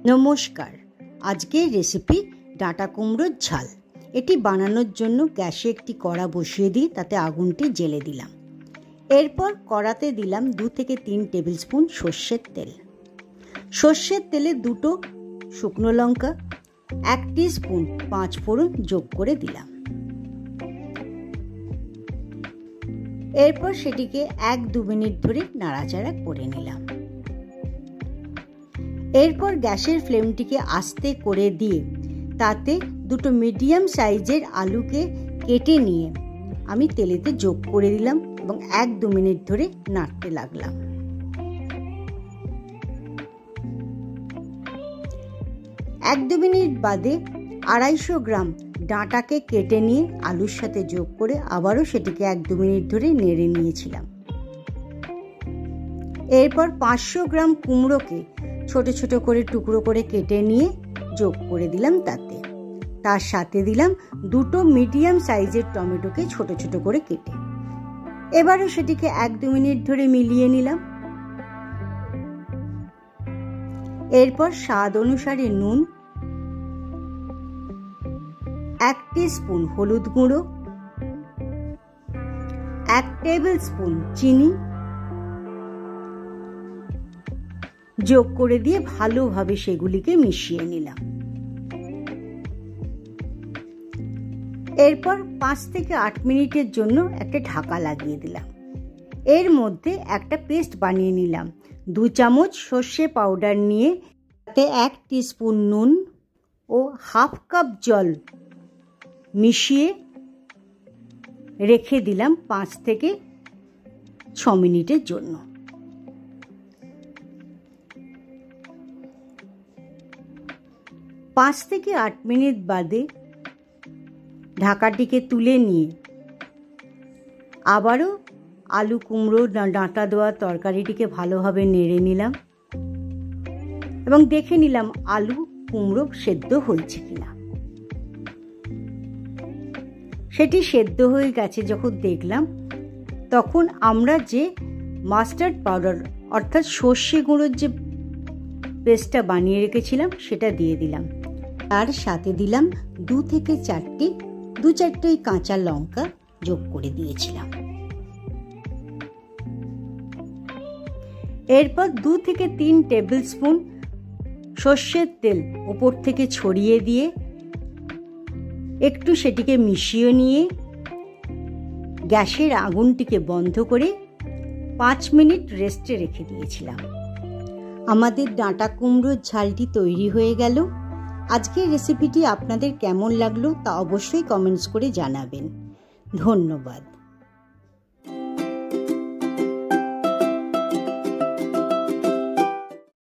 নমস্কার, আজকের রেসিপি ডাঁটা কুমড়োর ঝাল। এটি বানানোর জন্য গ্যাসে একটি কড়া বসিয়ে দিই, তাতে আগুনটি জ্বেলে দিলাম। এরপর কড়াতে দিলাম 2 থেকে 3 টেবিল স্পুন সর্ষের তেল। সর্ষের তেলে 2টো শুকনো লঙ্কা, 1 টিস্পুন 5 ফোড়ন যোগ করে দিলাম। এরপর সেটিকে 1-2 মিনিট ধরে নাড়াচাড়া করে নিলাম। এরপর গ্যাসের ফ্লেমটিকে আস্তে করে দিয়ে তাতে 2টো মিডিয়াম সাইজের আলুকে কেটে নিয়ে আমি তেলেতে যোগ করে দিলাম এবং 1-2 মিনিট ধরে নাড়তে লাগলাম। এক দু মিনিট বাদে 250 গ্রাম ডাঁটাকে কেটে নিয়ে আলুর সাথে যোগ করে আবারও সেটিকে 1-2 মিনিট ধরে নেড়ে নিয়েছিলাম। এরপর 500 গ্রাম কুমড়োকে ছোট ছোট করে টুকরো করে কেটে নিয়ে যোগ করে দিলাম তাতে। তার সাথে দিলাম 2টো মিডিয়াম সাইজের টমেটোকে ছোট ছোট করে কেটে। এবারে সেটিকে 1-2 মিনিট ধরে মিলিয়ে নিলাম। এরপর স্বাদ অনুসারে নুন, 1 টিস্পুন হলুদ গুঁড়ো, 1 টেবিল স্পুন চিনি যোগ করে দিয়ে ভালোভাবে সেগুলিকে মিশিয়ে নিলাম। এরপর 5 থেকে 8 মিনিটের জন্য একটা ঢাকা লাগিয়ে দিলাম। এর মধ্যে একটা পেস্ট বানিয়ে নিলাম। 2 চামচ সর্ষে পাউডার নিয়ে তাতে 1 টিস্পুন নুন ও হাফ কাপ জল মিশিয়ে রেখে দিলাম 5 থেকে 6 মিনিটের জন্য। পাঁচ থেকে 8 মিনিট বাদে ঢাকাটিকে তুলে নিয়ে আবারও আলু কুমড়ো ডাঁটা দেওয়া তরকারিটিকে ভালোভাবে নেড়ে নিলাম এবং দেখে নিলাম আলু কুমড়ো সেদ্ধ হয়েছে কিনা। সেটি সেদ্ধ হয়ে গেছে যখন দেখলাম, তখন আমরা যে মাস্টার্ড পাউডার অর্থাৎ সর্ষে গুঁড়োর যে পেস্টটা বানিয়ে রেখেছিলাম সেটা দিয়ে দিলাম। তার সাথে দিলাম 2 থেকে 4টে কাঁচা লঙ্কা যোগ করে দিয়েছিলাম। এরপর 2 থেকে 3 টেবিল স্পুন সর্ষের তেল উপর থেকে ছড়িয়ে দিয়ে একটু সেটিকে মিশিয়ে নিয়ে গ্যাসের আগুনটিকে বন্ধ করে 5 মিনিট রেস্টে রেখে দিয়েছিলাম। আমাদের ডাঁটা কুমড়োর ঝালটি তৈরি হয়ে গেল। আজকের রেসিপিটি আপনাদের কেমন লাগলো তা অবশ্যই কমেন্টস করে জানাবেন। ধন্যবাদ।